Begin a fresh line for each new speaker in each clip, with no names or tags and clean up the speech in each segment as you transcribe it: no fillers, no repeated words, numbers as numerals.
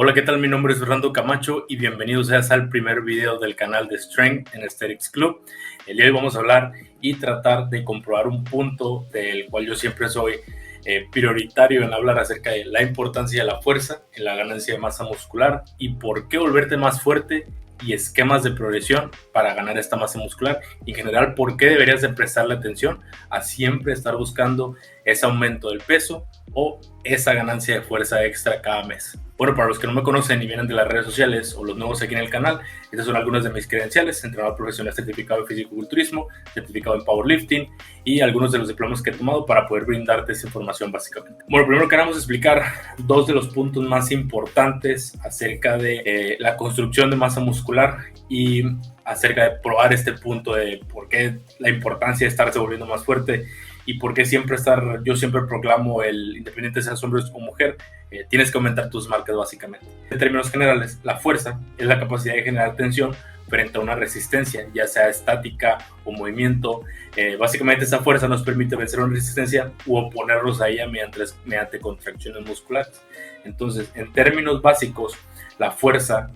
Hola, ¿qué tal? Mi nombre es Fernando Camacho y bienvenidos seas al primer video del canal de Strength en Aesthetics Club. El día de hoy vamos a hablar y tratar de comprobar un punto del cual yo siempre soy prioritario en hablar acerca de la importancia de la fuerza en la ganancia de masa muscular y por qué volverte más fuerte y esquemas de progresión para ganar esta masa muscular y en general por qué deberías de prestarle atención a siempre estar buscando ese aumento del peso o esa ganancia de fuerza extra cada mes. Bueno, para los que no me conocen y vienen de las redes sociales o los nuevos aquí en el canal, estas son algunas de mis credenciales: entrenador profesional certificado en fisicoculturismo, certificado en powerlifting y algunos de los diplomas que he tomado para poder brindarte esa información básicamente. Bueno, primero queremos explicar dos de los puntos más importantes acerca de la construcción de masa muscular y acerca de probar este punto de por qué la importancia de estarse volviendo más fuerte y por qué yo siempre proclamo independiente seas hombre o mujer, tienes que aumentar tus marcas básicamente. En términos generales, la fuerza es la capacidad de generar tensión frente a una resistencia, ya sea estática o movimiento. Básicamente esa fuerza nos permite vencer una resistencia u oponernos a ella mediante contracciones musculares. Entonces, en términos básicos, la fuerza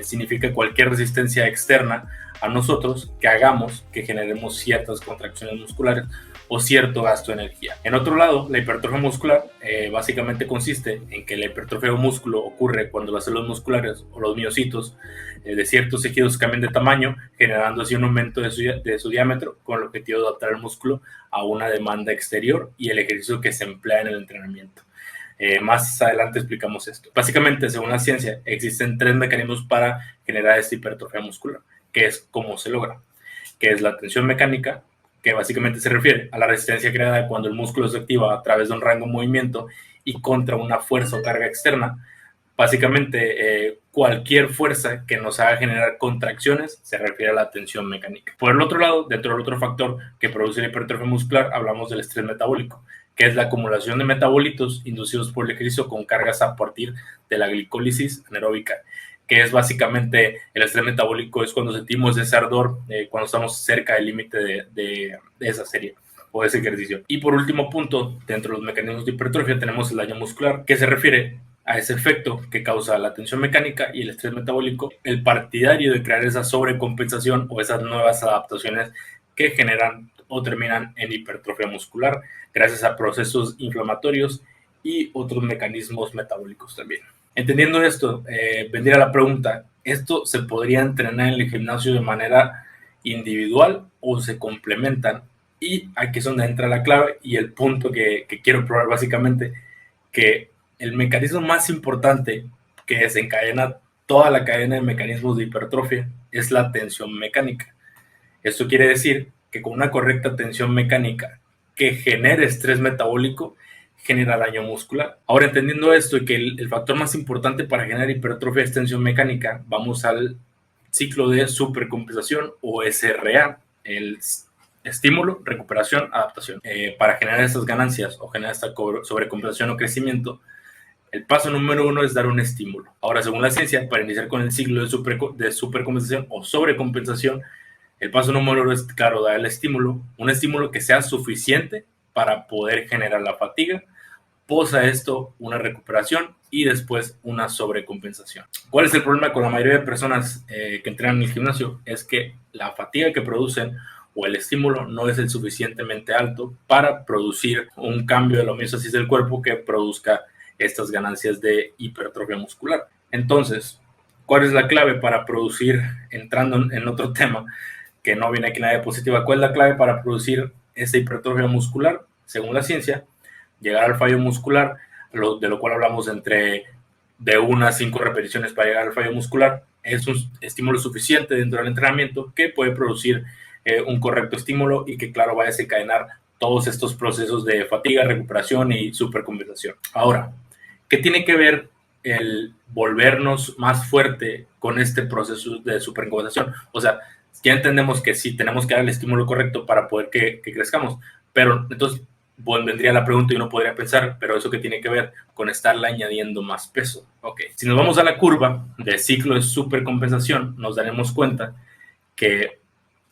significa cualquier resistencia externa a nosotros que hagamos que generemos ciertas contracciones musculares o cierto gasto de energía. En otro lado, la hipertrofia muscular básicamente consiste en que la hipertrofia de un músculo ocurre cuando las células musculares o los miocitos de ciertos tejidos cambian de tamaño, generando así un aumento de su diámetro con el objetivo de adaptar el músculo a una demanda exterior y el ejercicio que se emplea en el entrenamiento. Más adelante explicamos esto. Básicamente, según la ciencia, existen 3 mecanismos para generar esta hipertrofia muscular, que es cómo se logra, que es la tensión mecánica, que básicamente se refiere a la resistencia creada cuando el músculo se activa a través de un rango de movimiento y contra una fuerza o carga externa. Básicamente, cualquier fuerza que nos haga generar contracciones se refiere a la tensión mecánica. Por el otro lado, dentro del otro factor que produce la hipertrofia muscular, hablamos del estrés metabólico, que es la acumulación de metabolitos inducidos por el ejercicio con cargas a partir de la glicólisis anaeróbica, que es básicamente el estrés metabólico. Es cuando sentimos ese ardor, cuando estamos cerca del límite de esa serie o de ese ejercicio. Y por último punto, dentro de los mecanismos de hipertrofia tenemos el daño muscular, que se refiere a ese efecto que causa la tensión mecánica y el estrés metabólico, el partidario de crear esa sobrecompensación o esas nuevas adaptaciones que generan o terminan en hipertrofia muscular gracias a procesos inflamatorios y otros mecanismos metabólicos también. Entendiendo esto, vendría la pregunta: ¿esto se podría entrenar en el gimnasio de manera individual o se complementan? Y aquí es donde entra la clave y el punto que quiero probar básicamente, que el mecanismo más importante que desencadena toda la cadena de mecanismos de hipertrofia es la tensión mecánica. Esto quiere decir que con una correcta tensión mecánica que genere estrés metabólico, genera daño muscular. Ahora, entendiendo esto y que el factor más importante para generar hipertrofia es tensión mecánica, vamos al ciclo de supercompensación o SRA, el estímulo, recuperación, adaptación. Para generar estas ganancias o generar esta sobrecompensación o crecimiento, el paso número 1 es dar un estímulo. Ahora, según la ciencia, para iniciar con el ciclo de supercompensación o sobrecompensación, el paso número 1 es, claro, dar el estímulo, un estímulo que sea suficiente para poder generar la fatiga, posa esto una recuperación y después una sobrecompensación. ¿Cuál es el problema con la mayoría de personas que entrenan en el gimnasio? Es que la fatiga que producen o el estímulo no es el suficientemente alto para producir un cambio de la homeostasis del cuerpo que produzca estas ganancias de hipertrofia muscular. Entonces, ¿cuál es la clave para producir, entrando en otro tema que no viene aquí en la diapositiva, cuál es la clave para producir esa hipertrofia muscular? Según la ciencia, llegar al fallo muscular, de lo cual hablamos de 1 a 5 repeticiones para llegar al fallo muscular, es un estímulo suficiente dentro del entrenamiento que puede producir un correcto estímulo y que, claro, va a desencadenar todos estos procesos de fatiga, recuperación y supercompensación. Ahora, ¿qué tiene que ver el volvernos más fuerte con este proceso de supercompensación? O sea, ya entendemos que sí tenemos que dar el estímulo correcto para poder que crezcamos, pero entonces vendría la pregunta y uno podría pensar, pero eso que tiene que ver con estarle añadiendo más peso. Ok, si nos vamos a la curva de ciclo de supercompensación, nos daremos cuenta que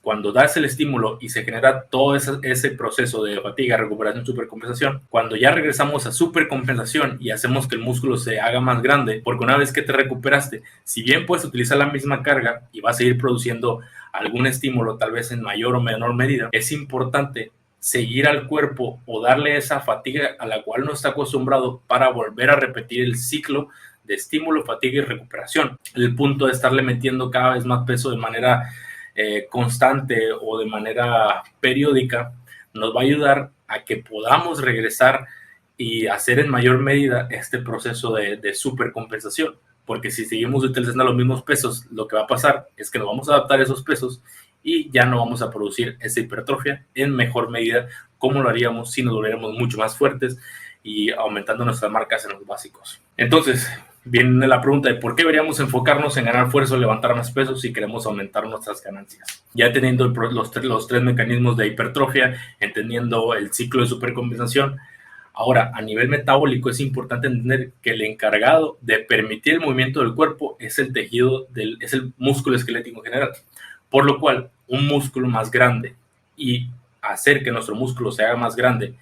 cuando das el estímulo y se genera todo ese proceso de fatiga, recuperación, supercompensación, cuando ya regresamos a supercompensación y hacemos que el músculo se haga más grande, porque una vez que te recuperaste, si bien puedes utilizar la misma carga y vas a seguir produciendo algún estímulo, tal vez en mayor o menor medida, es importante seguir al cuerpo o darle esa fatiga a la cual no está acostumbrado para volver a repetir el ciclo de estímulo, fatiga y recuperación. El punto de estarle metiendo cada vez más peso de manera constante o de manera periódica nos va a ayudar a que podamos regresar y hacer en mayor medida este proceso de supercompensación, porque si seguimos utilizando los mismos pesos, lo que va a pasar es que nos vamos a adaptar a esos pesos y ya no vamos a producir esa hipertrofia en mejor medida como lo haríamos si nos volviéramos mucho más fuertes y aumentando nuestras marcas en los básicos. Entonces, viene la pregunta de por qué deberíamos enfocarnos en ganar fuerza o levantar más pesos si queremos aumentar nuestras ganancias. Ya teniendo los tres mecanismos de hipertrofia, entendiendo el ciclo de supercompensación, ahora a nivel metabólico es importante entender que el encargado de permitir el movimiento del cuerpo es el tejido, es el músculo esquelético en general. Por lo cual, un músculo más grande y hacer que nuestro músculo se haga más grande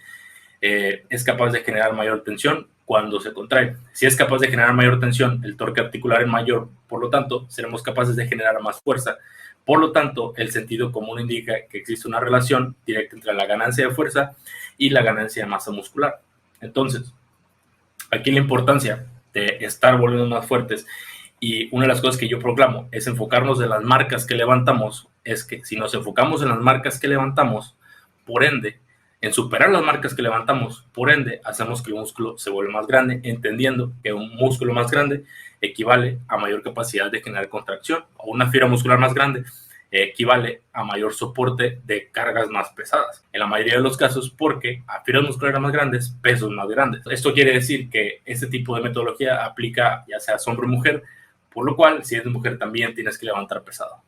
es capaz de generar mayor tensión cuando se contrae. Si es capaz de generar mayor tensión, el torque articular es mayor, por lo tanto, seremos capaces de generar más fuerza. Por lo tanto, el sentido común indica que existe una relación directa entre la ganancia de fuerza y la ganancia de masa muscular. Entonces, aquí la importancia de estar volviendo más fuertes, y una de las cosas que yo proclamo es enfocarnos en las marcas que levantamos, es que si nos enfocamos en las marcas que levantamos, por ende, en superar las marcas que levantamos, por ende, hacemos que el músculo se vuelva más grande, entendiendo que un músculo más grande equivale a mayor capacidad de generar contracción, o una fibra muscular más grande equivale a mayor soporte de cargas más pesadas. En la mayoría de los casos, porque a fibras musculares más grandes, pesos más grandes. Esto quiere decir que este tipo de metodología aplica ya sea hombre o mujer, por lo cual, si eres mujer también tienes que levantar pesado.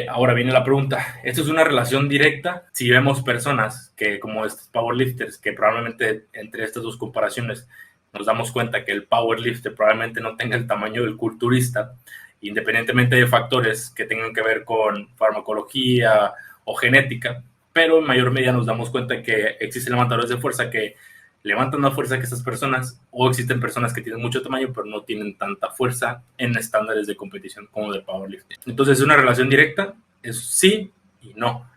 Ahora viene la pregunta, ¿esto es una relación directa? Si vemos personas que como estos powerlifters, que probablemente entre estas dos comparaciones nos damos cuenta que el powerlifter probablemente no tenga el tamaño del culturista, independientemente de factores que tengan que ver con farmacología o genética, pero en mayor medida nos damos cuenta que existen levantadores de fuerza que levantan más fuerza que estas personas, o existen personas que tienen mucho tamaño pero no tienen tanta fuerza en estándares de competición como de powerlifting. Entonces, ¿es una relación directa? Es sí y no,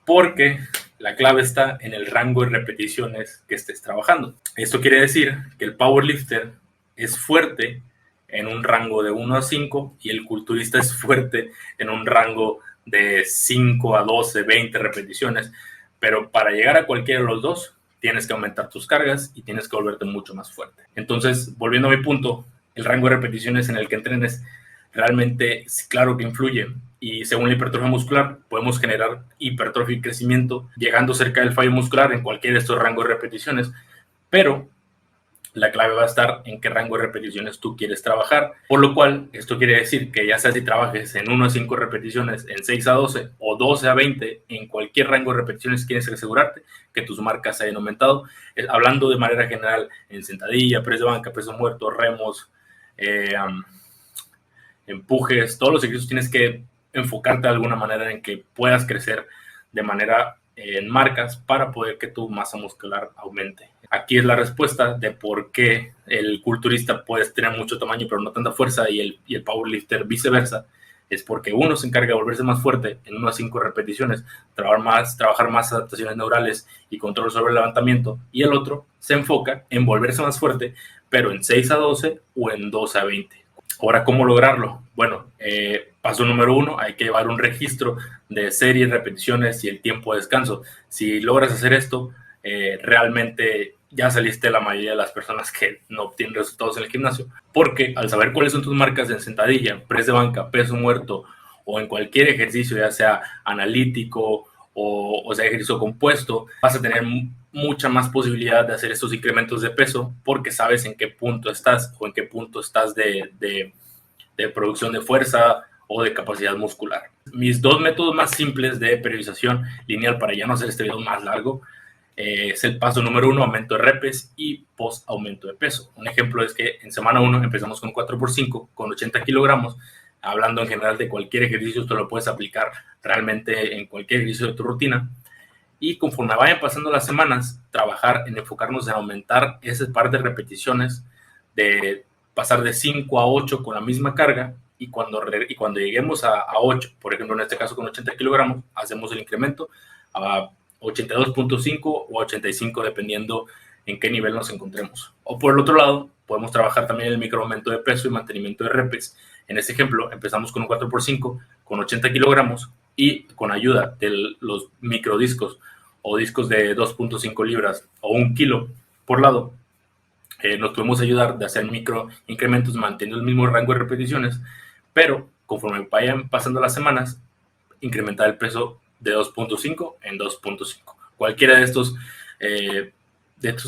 porque la clave está en el rango de repeticiones que estés trabajando. Esto quiere decir que el powerlifter es fuerte en un rango de 1 a 5 y el culturista es fuerte en un rango de 5 a 12, 20 repeticiones, pero para llegar a cualquiera de los dos, tienes que aumentar tus cargas y tienes que volverte mucho más fuerte. Entonces, volviendo a mi punto, el rango de repeticiones en el que entrenes realmente, claro que influye. Y según la hipertrofia muscular, podemos generar hipertrofia y crecimiento llegando cerca del fallo muscular en cualquiera de estos rangos de repeticiones, pero la clave va a estar en qué rango de repeticiones tú quieres trabajar, por lo cual esto quiere decir que ya sea si trabajes en 1 a 5 repeticiones, en 6 a 12 o 12 a 20, en cualquier rango de repeticiones tienes que asegurarte que tus marcas hayan aumentado, hablando de manera general en sentadilla, press de banca, peso muerto, remos, empujes, todos los ejercicios tienes que enfocarte de alguna manera en que puedas crecer de manera en marcas para poder que tu masa muscular aumente. Aquí es la respuesta de por qué el culturista puede tener mucho tamaño pero no tanta fuerza y el powerlifter viceversa. Es porque uno se encarga de volverse más fuerte en 1 a 5 repeticiones, trabajar más adaptaciones neurales y control sobre el levantamiento, y el otro se enfoca en volverse más fuerte pero en 6 a 12 o en 12 a 20. Ahora, ¿cómo lograrlo? Bueno, paso número 1, hay que llevar un registro de series, repeticiones y el tiempo de descanso. Si logras hacer esto, realmente ya saliste de la mayoría de las personas que no obtienen resultados en el gimnasio, porque al saber cuáles son tus marcas en sentadilla, press de banca, peso muerto o en cualquier ejercicio, ya sea analítico o sea ejercicio compuesto, vas a tener mucha más posibilidad de hacer estos incrementos de peso porque sabes en qué punto estás o en qué punto estás de producción de fuerza o de capacidad muscular. Mis dos métodos más simples de periodización lineal para ya no hacer este video más largo es el paso número 1, aumento de repes y post aumento de peso. Un ejemplo es que en semana 1 empezamos con 4x5 con 80 kilogramos, hablando en general de cualquier ejercicio, esto lo puedes aplicar realmente en cualquier ejercicio de tu rutina. Y conforme vayan pasando las semanas, trabajar en enfocarnos en aumentar ese par de repeticiones, de pasar de 5 a 8 con la misma carga, y cuando lleguemos a 8, por ejemplo, en este caso con 80 kilogramos, hacemos el incremento a 82.5 o 85, dependiendo en qué nivel nos encontremos. O por el otro lado, podemos trabajar también el microaumento de peso y mantenimiento de reps. En este ejemplo, empezamos con un 4x5 con 80 kilogramos y con ayuda de los microdiscos o discos de 2.5 libras o 1 kilo por lado, nos podemos ayudar de hacer micro incrementos manteniendo el mismo rango de repeticiones, pero conforme vayan pasando las semanas, incrementar el peso de 2.5 en 2.5. Cualquiera de estos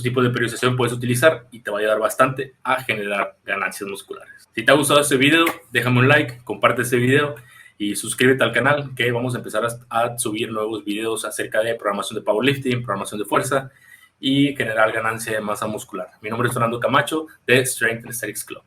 tipos de periodización puedes utilizar y te va a ayudar bastante a generar ganancias musculares. Si te ha gustado este video, déjame un like, comparte este video y suscríbete al canal, que vamos a empezar a subir nuevos videos acerca de programación de powerlifting, programación de fuerza y generar ganancia de masa muscular. Mi nombre es Fernando Camacho de Strength and Aesthetics Club.